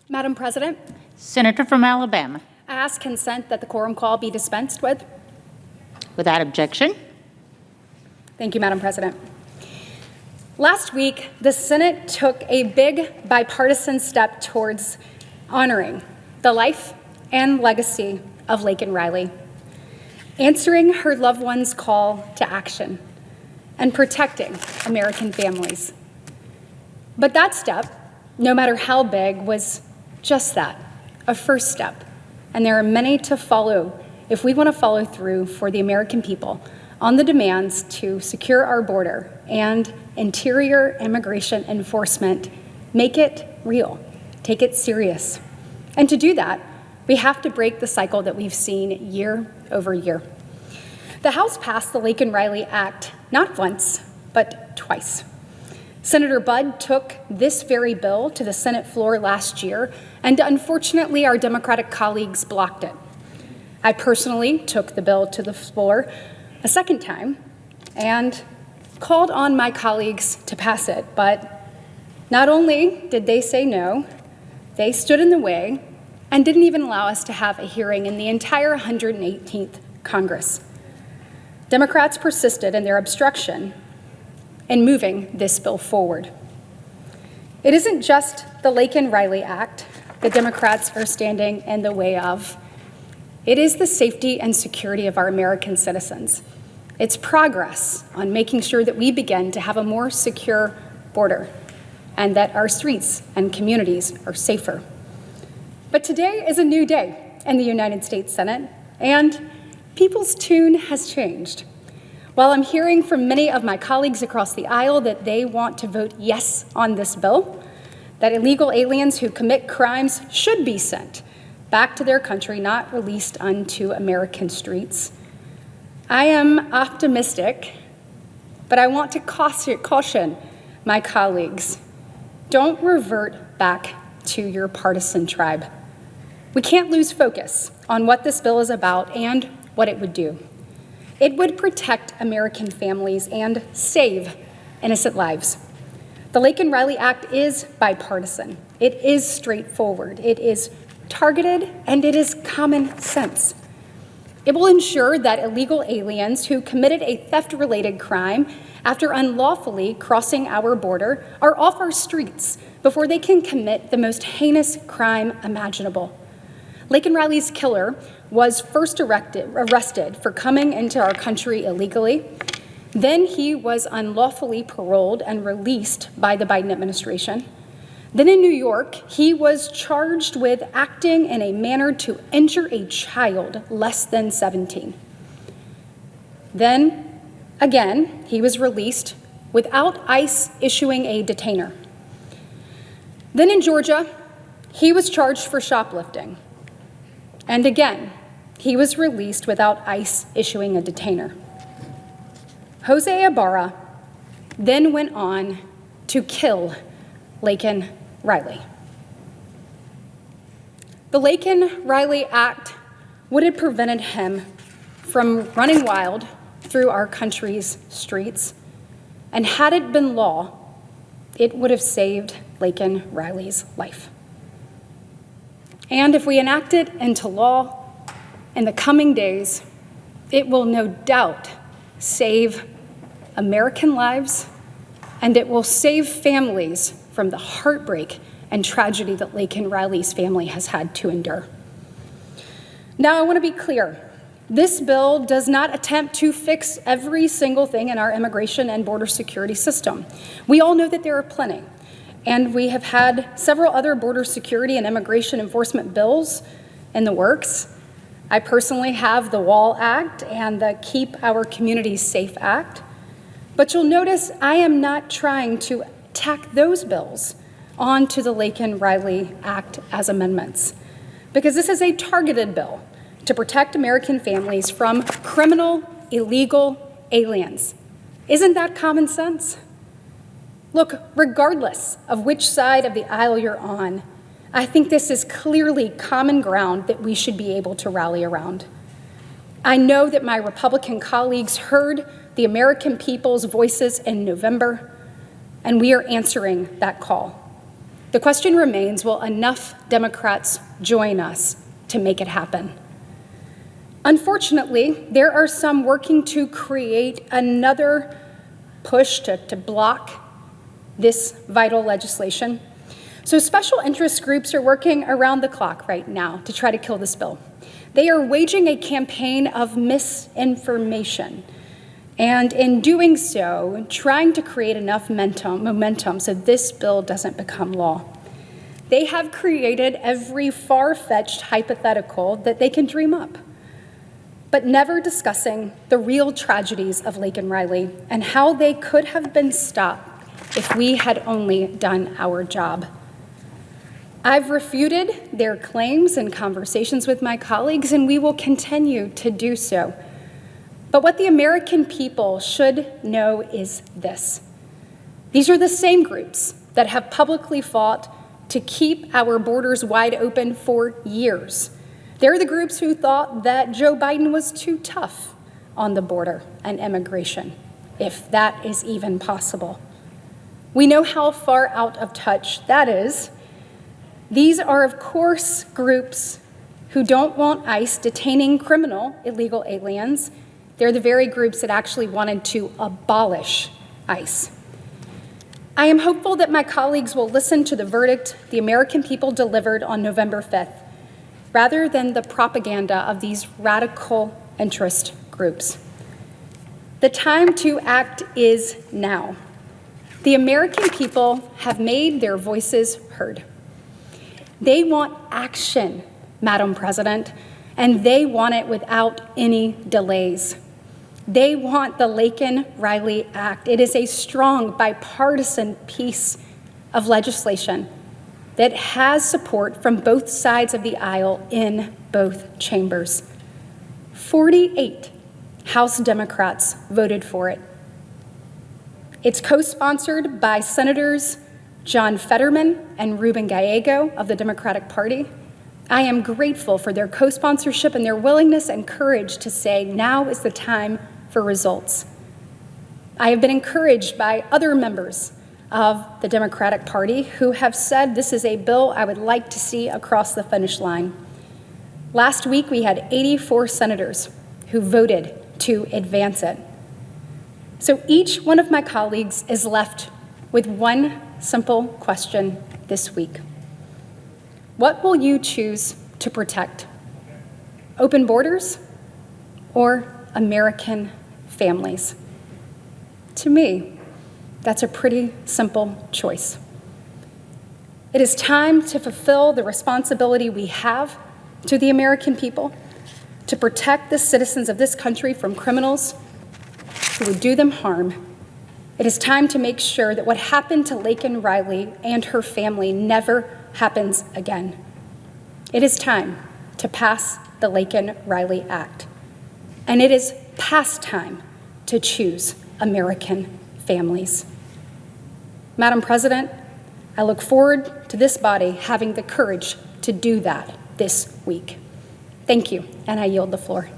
Madam President, Senator from Alabama. I ask consent that the quorum call be dispensed with. Without objection. Thank you, Madam President. Last week, the Senate took a big bipartisan step towards honoring the life and legacy of Laken Riley, answering her loved one's call to action, and protecting American families. But that step, no matter how big, was just that, a first step. And there are many to follow if we want to follow through for the American people on the demands to secure our border and interior immigration enforcement, make it real, take it serious. And to do that, we have to break the cycle that we've seen year over year. The House passed the Laken Riley Act not once, but twice. Senator Budd took this very bill to the Senate floor last year, and unfortunately, our Democratic colleagues blocked it. I personally took the bill to the floor a second time and called on my colleagues to pass it, but not only did they say no, they stood in the way and didn't even allow us to have a hearing in the entire 118th Congress. Democrats persisted in their obstruction in moving this bill forward. It isn't just the Laken Riley Act the Democrats are standing in the way of. It is the safety and security of our American citizens. It's progress on making sure that we begin to have a more secure border and that our streets and communities are safer. But today is a new day in the United States Senate, and people's tune has changed. While I'm hearing from many of my colleagues across the aisle that they want to vote yes on this bill, that illegal aliens who commit crimes should be sent back to their country, not released onto American streets, I am optimistic, but I want to caution my colleagues. Don't revert back to your partisan tribe. We can't lose focus on what this bill is about and what it would do. It would protect American families and save innocent lives. The Laken Riley Act is bipartisan. It is straightforward. It is targeted, and it is common sense. It will ensure that illegal aliens who committed a theft-related crime after unlawfully crossing our border are off our streets before they can commit the most heinous crime imaginable. Laken Riley's killer was first arrested for coming into our country illegally. Then he was unlawfully paroled and released by the Biden administration. Then in New York, he was charged with acting in a manner to injure a child less than 17. Then, again, he was released without ICE issuing a detainer. Then in Georgia, he was charged for shoplifting. And again, he was released without ICE issuing a detainer. Jose Ibarra then went on to kill Laken Riley. The Laken Riley Act would have prevented him from running wild through our country's streets, and had it been law, it would have saved Laken Riley's life. And if we enact it into law in the coming days, it will no doubt save American lives, and it will save families from the heartbreak and tragedy that Laken Riley's family has had to endure. Now, I want to be clear. This bill does not attempt to fix every single thing in our immigration and border security system. We all know that there are plenty. And we have had several other border security and immigration enforcement bills in the works. I personally have the WALL Act and the Keep Our Communities Safe Act. But you'll notice I am not trying to tack those bills onto the Laken Riley Act as amendments, because this is a targeted bill to protect American families from criminal, illegal aliens. Isn't that common sense? Look, regardless of which side of the aisle you're on, I think this is clearly common ground that we should be able to rally around. I know that my Republican colleagues heard the American people's voices in November, and we are answering that call. The question remains, will enough Democrats join us to make it happen? Unfortunately, there are some working to create another push to block this vital legislation. So special interest groups are working around the clock right now to try to kill this bill. They are waging a campaign of misinformation, and in doing so, trying to create enough momentum so this bill doesn't become law. They have created every far-fetched hypothetical that they can dream up, but never discussing the real tragedies of Laken Riley and how they could have been stopped if we had only done our job. I've refuted their claims in conversations with my colleagues, and we will continue to do so. But what the American people should know is this. These are the same groups that have publicly fought to keep our borders wide open for years. They're the groups who thought that Joe Biden was too tough on the border and immigration, if that is even possible. We know how far out of touch that is. These are, of course, groups who don't want ICE detaining criminal illegal aliens. They're the very groups that actually wanted to abolish ICE. I am hopeful that my colleagues will listen to the verdict the American people delivered on November 5th, rather than the propaganda of these radical interest groups. The time to act is now. The American people have made their voices heard. They want action, Madam President, and they want it without any delays. They want the Laken Riley Act. It is a strong bipartisan piece of legislation that has support from both sides of the aisle in both chambers. 48 House Democrats voted for it. It's co-sponsored by Senators John Fetterman and Ruben Gallego of the Democratic Party. I am grateful for their co-sponsorship and their willingness and courage to say now is the time for results. I have been encouraged by other members of the Democratic Party who have said this is a bill I would like to see across the finish line. Last week, we had 84 senators who voted to advance it. So each one of my colleagues is left with one simple question this week. What will you choose to protect? Open borders or American families? To me, that's a pretty simple choice. It is time to fulfill the responsibility we have to the American people to protect the citizens of this country from criminals who would do them harm. It is time to make sure that what happened to Laken Riley and her family never happens again. It is time to pass the Laken Riley Act. And it is past time to choose American families. Madam President, I look forward to this body having the courage to do that this week. Thank you, and I yield the floor.